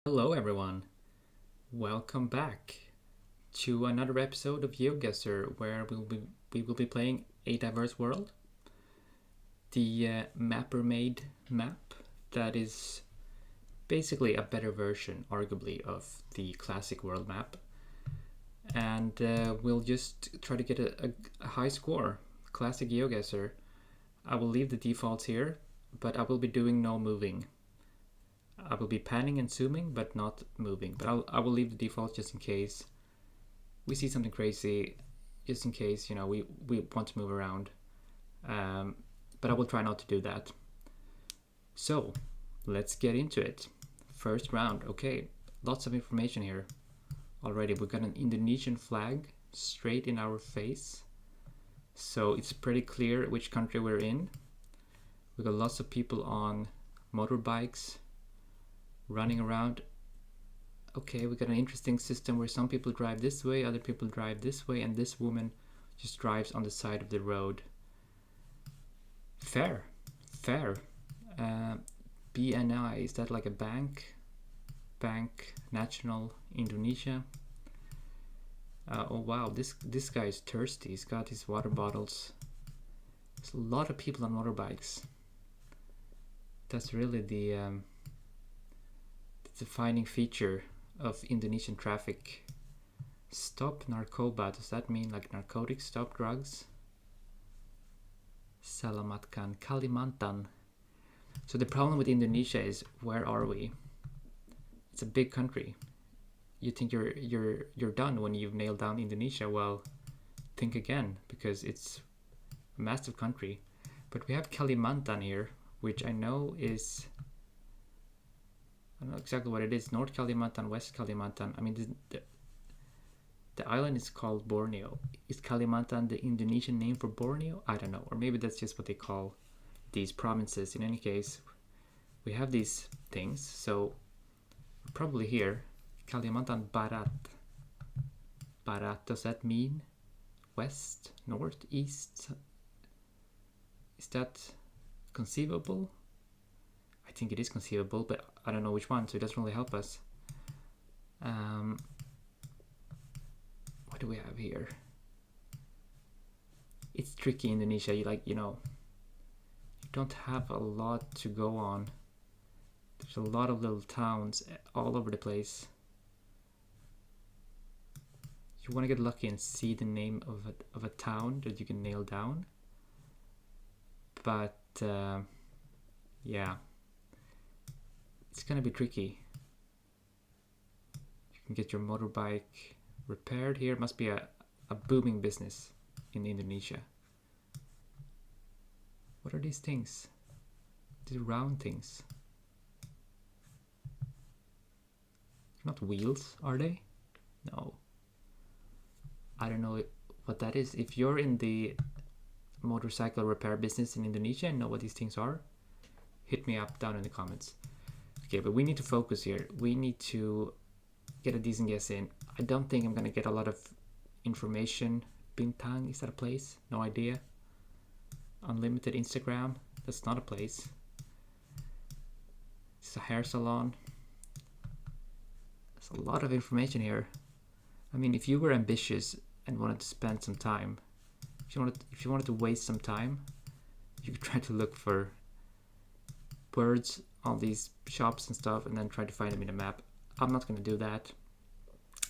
Hello everyone, welcome back to another episode of GeoGuessr where we will be playing A Diverse World, the mapper made map that is basically a better version, arguably, of the classic world map. And we'll just try to get a high score, classic GeoGuessr. I will leave the defaults here, but I will be doing no moving. I will be panning and zooming, but not moving. But I will leave the default just in case we see something crazy, just in case, we want to move around. But I will try not to do that. So, let's get into it. First round, okay. Lots of information here already. We've got an Indonesian flag straight in our face. So it's pretty clear which country we're in. We've got lots of people on motorbikes running around. Okay, we got an interesting system where some people drive this way, other people drive this way, and this woman just drives on the side of the road. Fair. BNI, is that like a bank? Bank National Indonesia. Oh wow, this guy is thirsty. He's got his water bottles. There's a lot of people on motorbikes. That's really the defining feature of Indonesian traffic. Stop narkoba, does that mean like narcotics, stop drugs? Selamatkan Kalimantan. So the problem with Indonesia is, where are we? It's a big country. You think you're done when you've nailed down Indonesia. Well, think again, because it's a massive country. But we have Kalimantan here, which I know is, I don't know exactly what it is. North Kalimantan, West Kalimantan. I mean, the island is called Borneo. Is Kalimantan the Indonesian name for Borneo? I don't know. Or maybe that's just what they call these provinces. In any case, we have these things. So we're probably here. Kalimantan Barat. Barat, does that mean west, north, east? Is that conceivable? I think it is conceivable, but I don't know which one, so it doesn't really help us. What do we have here? It's tricky, Indonesia. You don't have a lot to go on. There's a lot of little towns all over the place. You want to get lucky and see the name of a town that you can nail down. But yeah, it's gonna be tricky. You can get your motorbike repaired here. It must be a booming business in Indonesia. What are these things? These round things. Not wheels, are they? No. I don't know what that is. If you're in the motorcycle repair business in Indonesia and know what these things are, hit me up down in the comments. Okay, but we need to focus here. We need to get a decent guess in. I don't think I'm gonna get a lot of information. Bintang, is that a place? No idea. Unlimited Instagram, that's not a place. It's a hair salon. There's a lot of information here. I mean, if you were ambitious and wanted to spend some time, if you wanted to waste some time, you could try to look for words on these shops and stuff and then try to find them in a map. I'm not going to do that.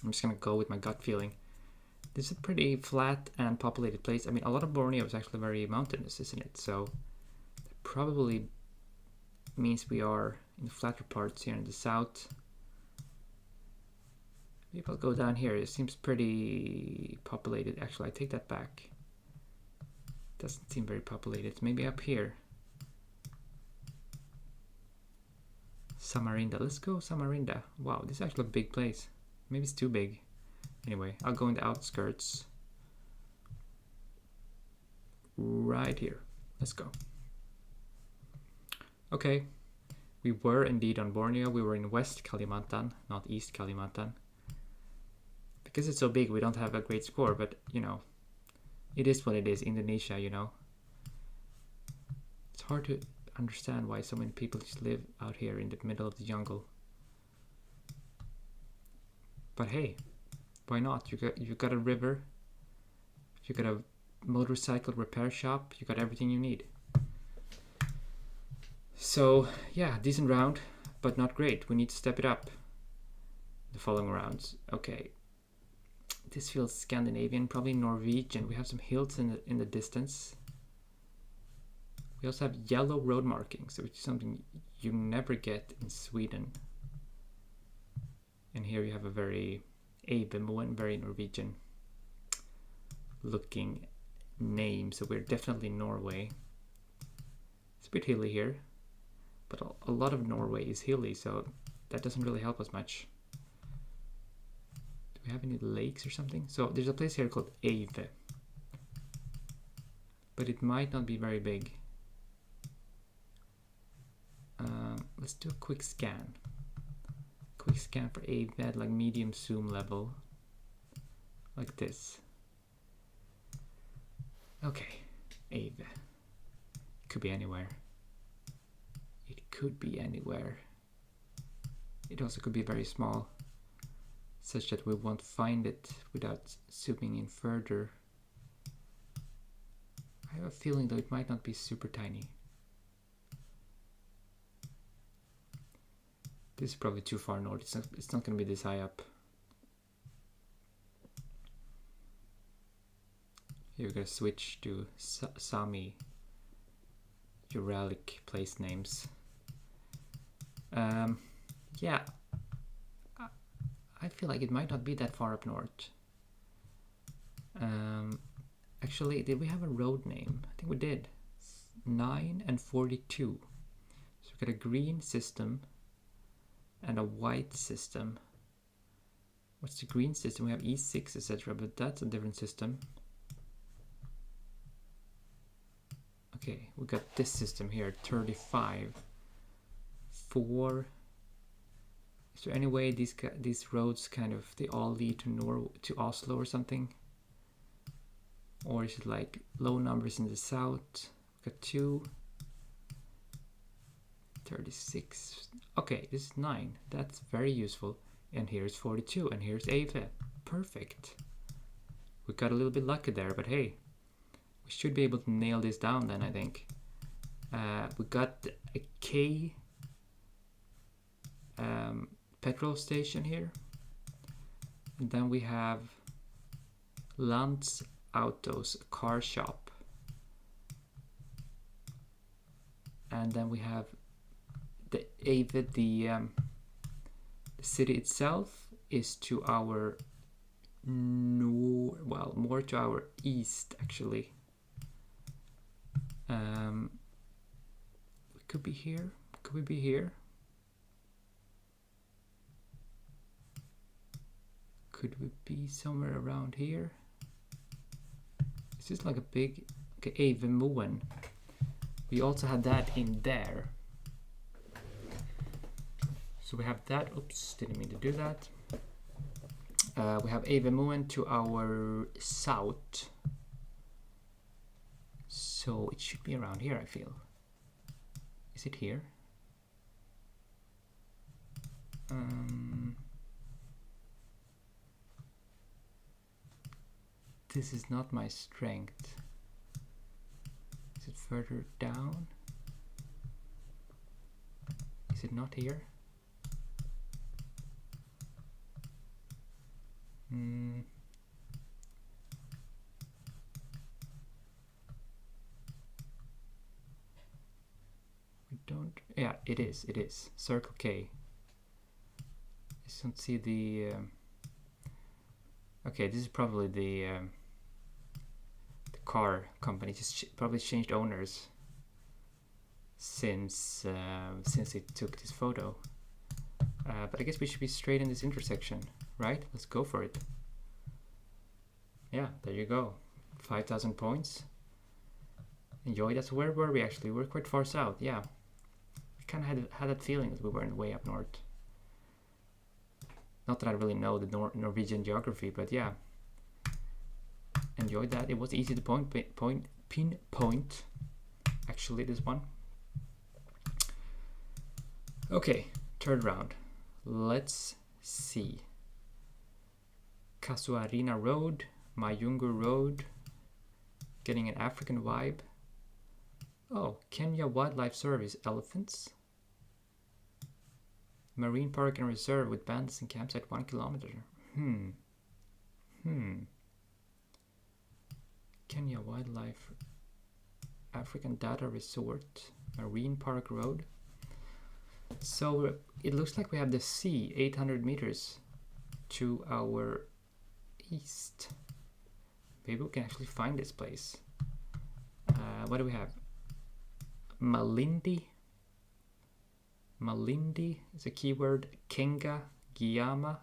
I'm just going to go with my gut feeling. This is a pretty flat and populated place. I mean, a lot of Borneo is actually very mountainous, isn't it? So that probably means we are in the flatter parts here in the south. Maybe I'll go down here. It seems pretty populated. Actually, I take that back. Doesn't seem very populated. Maybe up here. Samarinda. Let's go Samarinda. Wow, this is actually a big place. Maybe it's too big. Anyway, I'll go in the outskirts. Right here. Let's go. Okay. We were indeed on Borneo. We were in West Kalimantan, not East Kalimantan. Because it's so big, we don't have a great score, but, it is what it is. Indonesia, It's hard to understand why so many people just live out here in the middle of the jungle. But hey, why not? You got a river, you got a motorcycle repair shop, you got everything you need. So yeah, decent round, but not great. We need to step it up the following rounds. Okay, this feels Scandinavian, probably Norwegian. We have some hills in the distance. We also have yellow road markings, which is something you never get in Sweden. And here you have a very Evemoen, very Norwegian looking name. So we're definitely in Norway. It's a bit hilly here, but a lot of Norway is hilly, so that doesn't really help us much. Do we have any lakes or something? So there's a place here called Eve, but it might not be very big. Let's do a quick scan. Quick scan for Eve at like medium zoom level, like this. Okay, Eve. Could be anywhere. It could be anywhere. It also could be very small, such that we won't find it without zooming in further. I have a feeling though it might not be super tiny. This is probably too far north. It's not going to be this high up. Here we're going to switch to Sami Uralic place names. Yeah, I feel like it might not be that far up north. Actually, did we have a road name? I think we did. 9 and 42. So we got a green system and a white system. What's the green system? We have E6, etc., but that's a different system. Okay, we got this system here, 35. 4. Is there any way these roads kind of, they all lead to Oslo or something? Or is it like low numbers in the south? We got 2. 36. Okay, this is 9. That's very useful. And here's 42, and here's Eve. Perfect. We got a little bit lucky there, but hey, we should be able to nail this down then, I think. We got a K petrol station here. And then we have Lantz Autos, car shop. And then we have the Eve, the city itself is to our more to our east actually. We could be here. Could we be here? Could we be somewhere around here? Is this like a big... Okay, Evemoen. We also had that in there. So we have that. Oops, didn't mean to do that. We have Evemoen to our south. So it should be around here, I feel. Is it here? This is not my strength. Is it further down? Is it not here? We don't... Yeah, it is. It is. Circle K. I just don't see the... Okay, this is probably the car company. Just probably changed owners since it took this photo. But I guess we should be straight in this intersection, right? Let's go for it. Yeah, there you go. 5,000 points. Enjoy. That's where were we actually? We're quite far south. Yeah, I kind of had that feeling that we weren't way up north. Not that I really know the Norwegian geography, but yeah, enjoyed that. It was easy to pinpoint. Actually, this one. Okay, third round. Let's see. Casuarina Road, Mayungu Road, getting an African vibe. Oh, Kenya Wildlife Service, elephants. Marine Park and Reserve with bandits and campsite 1 kilometer. Kenya Wildlife, African Data Resort, Marine Park Road. So it looks like we have the sea 800 meters to our east. Maybe we can actually find this place. What do we have? Malindi. Malindi is a keyword. Kenga, Giyama,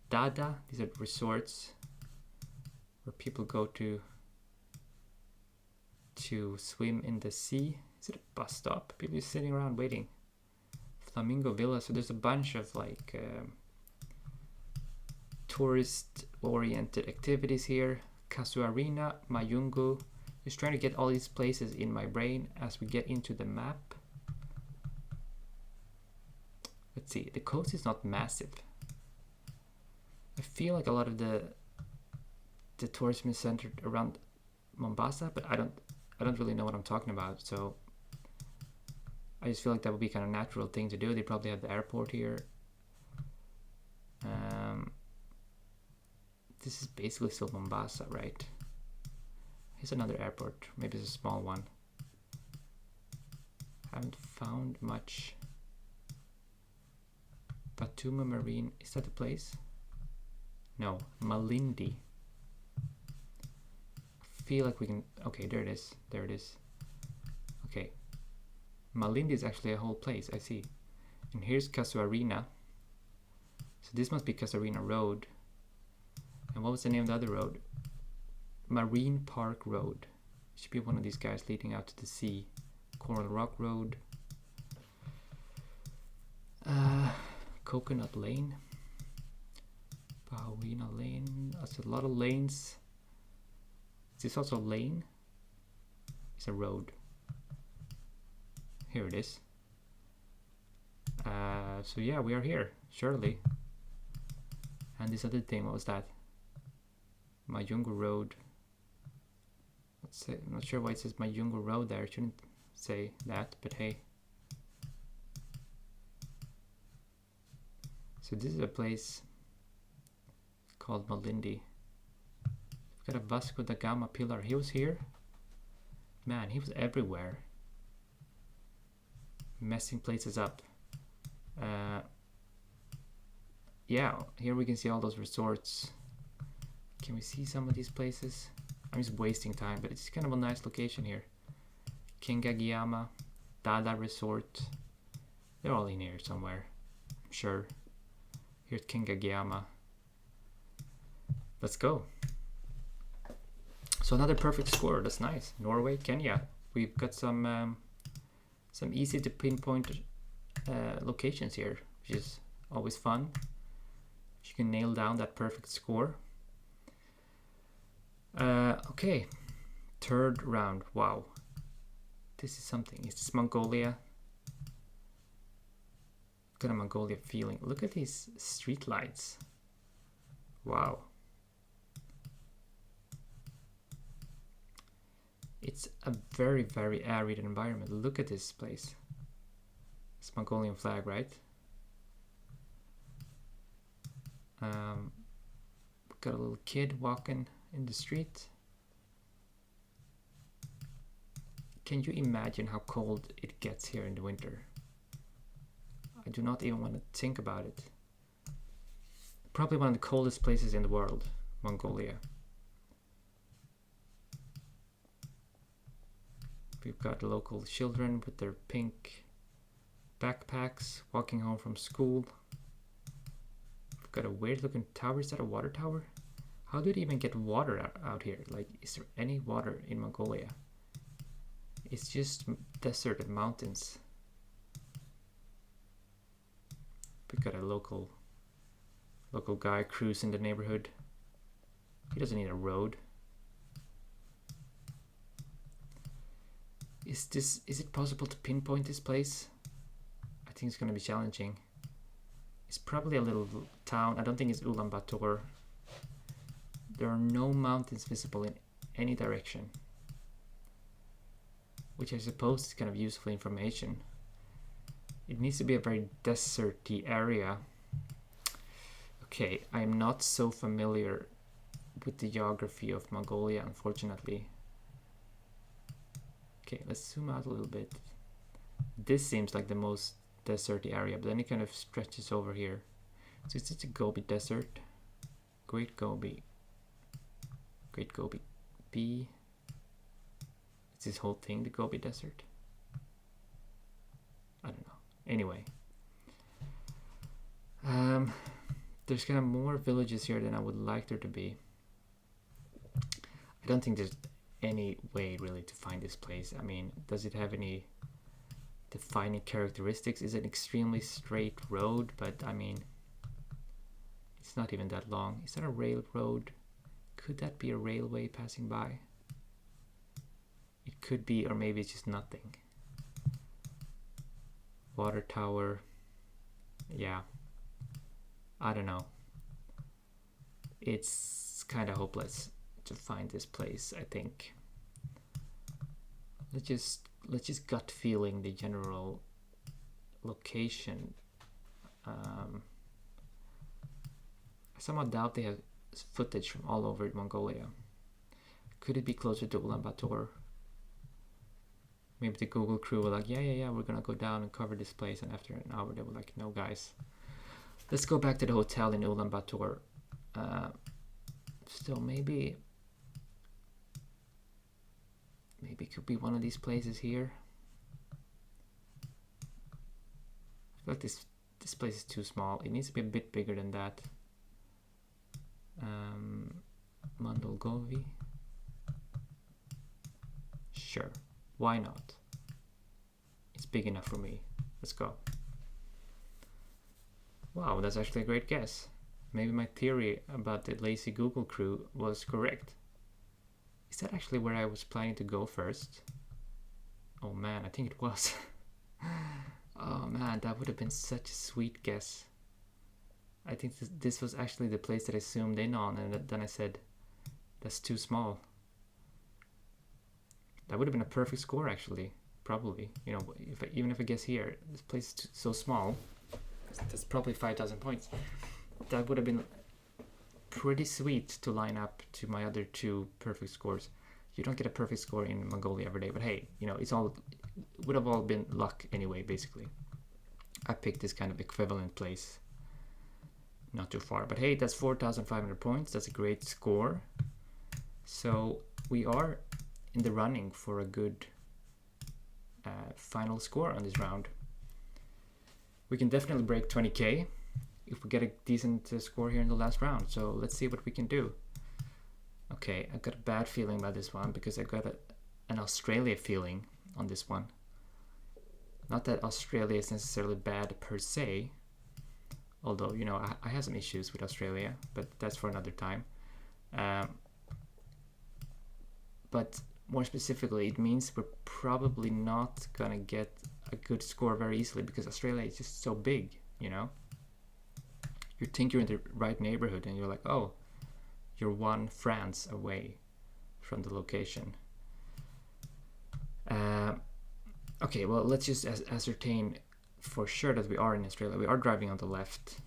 Dada. These are resorts where people go to swim in the sea. Is it a bus stop? People are sitting around waiting. Flamingo Villa. So there's a bunch of like tourist-oriented activities here. Casuarina, Mayungu. Just trying to get all these places in my brain as we get into the map. Let's see. The coast is not massive. I feel like a lot of the tourism is centered around Mombasa, but I don't really know what I'm talking about. So I just feel like that would be kind of a natural thing to do. They probably have the airport here. This is basically still Mombasa, right? Here's another airport. Maybe it's a small one. Haven't found much. Fatuma Marine. Is that the place? No. Malindi. I feel like we can... Okay, there it is. There it is. Okay. Malindi is actually a whole place. I see. And here's Casuarina. So this must be Casuarina Road. And what was the name of the other road? Marine Park Road. Should be one of these guys leading out to the sea. Coral Rock Road. Coconut Lane. Bawina Lane. That's a lot of lanes. Is this also a lane? It's a road. Here it is. So yeah, we are here, surely. And this other thing, what was that? Mayungu Road. Let's say, I'm not sure why it says Mayungu Road there. It shouldn't say that, but hey. So this is a place called Malindi. We've got a Vasco da Gama pillar. He was here. Man, he was everywhere. Messing places up. Yeah, here we can see all those resorts. Can we see some of these places? I'm just wasting time, but it's kind of a nice location here. Kingagiyama, Dada Resort. They're all in here somewhere, I'm sure. Here's Kingagiyama. Let's go. So another perfect score. That's nice. Norway, Kenya. We've got some easy to pinpoint locations here, which is always fun. You can nail down that perfect score. Okay, third round. Wow, this is something. Is this Mongolia? Got a Mongolia feeling. Look at these street lights. Wow. It's a very, very arid environment. Look at this place. It's Mongolian flag, right? Got a little kid walking in the street. Can you imagine how cold it gets here in the winter? I do not even want to think about it. Probably one of the coldest places in the world, Mongolia. We've got local children with their pink backpacks walking home from school. We've got a weird looking tower. Is that a water tower? How do they even get water out here? Like, is there any water in Mongolia? It's just desert and mountains. We've got a local guy cruising the neighborhood. He doesn't need a road. Is it possible to pinpoint this place? I think it's gonna be challenging. It's probably a little town. I don't think it's Ulaanbaatar. There are no mountains visible in any direction, which I suppose is kind of useful information. It needs to be a very deserty area. Okay, I'm not so familiar with the geography of Mongolia, unfortunately. Okay, let's zoom out a little bit. This seems like the most deserty area, but then it kind of stretches over here. So it's just a Gobi Desert. Great Gobi B. Is this whole thing the Gobi Desert? I don't know. Anyway. There's kind of more villages here than I would like there to be. I don't think there's any way really to find this place. I mean, does it have any defining characteristics? Is it an extremely straight road? But I mean, it's not even that long. Is that a railroad? Could that be a railway passing by? It could be, or maybe it's just nothing. Water tower. Yeah. I don't know. It's kind of hopeless to find this place, I think. Let's just gut feeling the general location. I somehow doubt they have footage from all over Mongolia. Could it be closer to Ulaanbaatar? Maybe the Google crew were like, yeah, we're gonna go down and cover this place, and after an hour they were like, no guys, let's go back to the hotel in Ulaanbaatar. So maybe it could be one of these places here. I feel like this place is too small. It needs to be a bit bigger than that. Mandalgovi. Sure, why not? It's big enough for me. Let's go. Wow, that's actually a great guess. Maybe my theory about the lazy Google crew was correct. Is that actually where I was planning to go first? Oh man, I think it was. Oh man, that would have been such a sweet guess. I think this was actually the place that I zoomed in on, and then I said, that's too small. That would have been a perfect score actually, probably. You know, even if I guess here, this place is so small, that's probably 5,000 points. That would have been pretty sweet to line up to my other two perfect scores. You don't get a perfect score in Mongolia every day, but hey, you know, it would have all been luck anyway, basically. I picked this kind of equivalent place. Not too far, but hey, that's 4,500 points. That's a great score. So we are in the running for a good final score on this round. We can definitely break 20k if we get a decent score here in the last round. So let's see what we can do. Okay, I've got a bad feeling about this one because I got an Australia feeling on this one. Not that Australia is necessarily bad per se, although, you know, I have some issues with Australia, but that's for another time. But more specifically, it means we're probably not gonna get a good score very easily because Australia is just so big, you know? You think you're in the right neighborhood and you're like, oh, you're one France away from the location. Okay, well, let's just ascertain for sure that we are in Australia. We are driving on the left,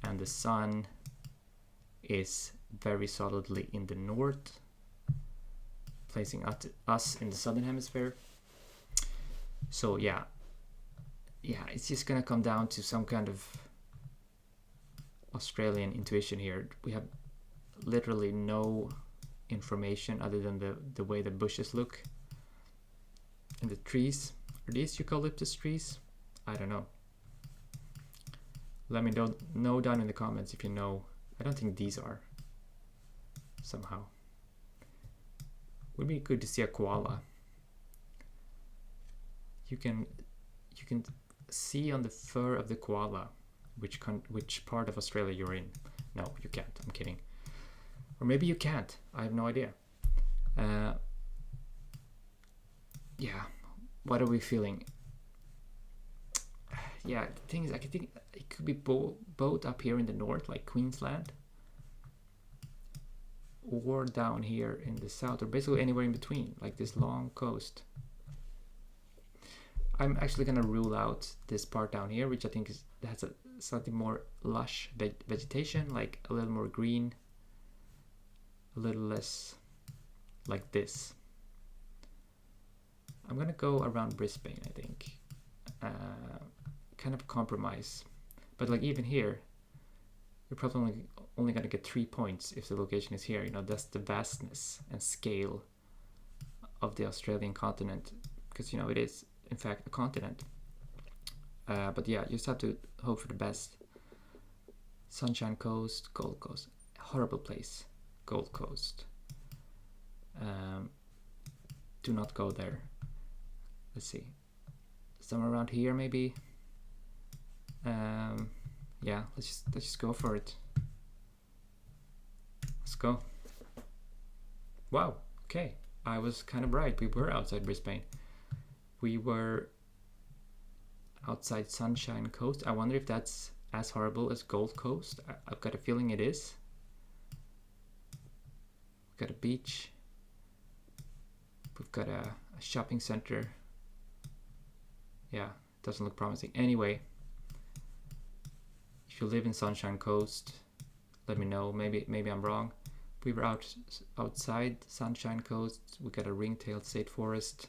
and the sun is very solidly in the north, placing us in the southern hemisphere. So yeah, it's just gonna come down to some kind of Australian intuition here. We have literally no information other than the way the bushes look and the trees. Are these eucalyptus trees? I don't know. Let me know down in the comments if you know. I don't think these are. Somehow. Would be good to see a koala. You can see on the fur of the koala which part of Australia you're in. No, you can't. I'm kidding. Or maybe you can't. I have no idea. Yeah. What are we feeling? Yeah, the thing is, I it could be both up here in the north, like Queensland, or down here in the south, or basically anywhere in between, like this long coast. I'm actually gonna rule out this part down here, which I think has a slightly more lush vegetation, like a little more green, a little less like this. I'm gonna go around Brisbane, I think. Kind of compromise, but like even here, you're probably only gonna get 3 points if the location is here. You know, that's the vastness and scale of the Australian continent, because you know it is in fact a continent. But yeah, you just have to hope for the best. Sunshine Coast, Gold Coast, horrible place. Gold Coast. Do not go there. Let's see, somewhere around here maybe. Yeah, let's just go for it. Let's go. Wow, okay, I was kind of right. We were outside Brisbane. We were outside Sunshine Coast. I wonder if that's as horrible as Gold Coast. I've got a feeling it is. We've got a beach. We've got a shopping center. Yeah, doesn't look promising. Anyway, if you live in Sunshine Coast, let me know. Maybe I'm wrong. We were outside Sunshine Coast. We got a ring-tailed state forest,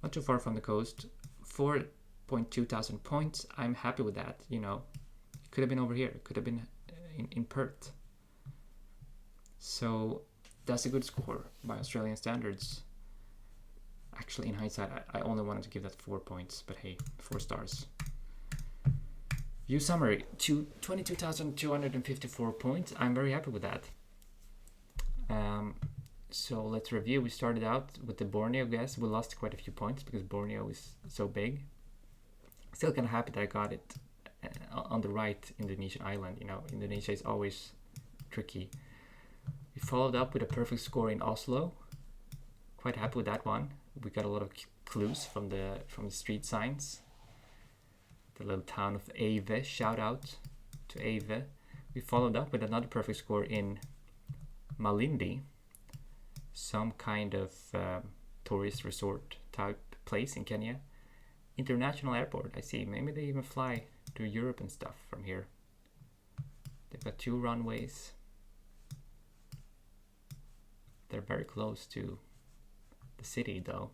not too far from the coast. 4.2 thousand points. I'm happy with that. You know, it could have been over here. It could have been in Perth. So that's a good score by Australian standards. Actually, in hindsight, I only wanted to give that 4 points, but hey, 4 stars. View summary, 22,254 points. I'm very happy with that. So let's review. We started out with the Borneo guess. We lost quite a few points because Borneo is so big. Still kind of happy that I got it on the right Indonesian island. You know, Indonesia is always tricky. We followed up with a perfect score in Oslo. Quite happy with that one. We got a lot of clues from the street signs. The little town of Ave, shout out to Ave. We followed up with another perfect score in Malindi, some kind of tourist resort type place in Kenya. International airport, I see. Maybe they even fly to Europe and stuff from here. They've got 2 runways. They're very close to the city though.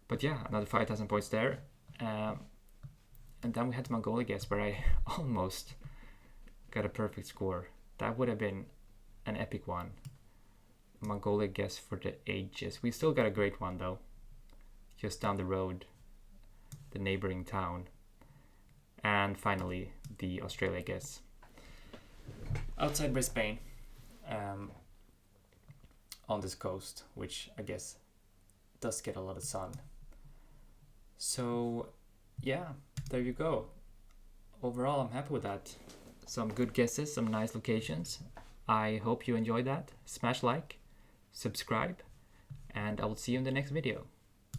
But yeah, another 5,000 points there. And then we had the Mongolia guess where I almost got a perfect score. That would have been an epic one. Mongolia guess for the ages. We still got a great one though. Just down the road, the neighboring town. And finally, the Australia guess. Outside Brisbane, on this coast, which I guess does get a lot of sun. So yeah, there you go. Overall, I'm happy with that. Some good guesses, some nice locations. I hope you enjoyed that. Smash like, subscribe, and I will see you in the next video.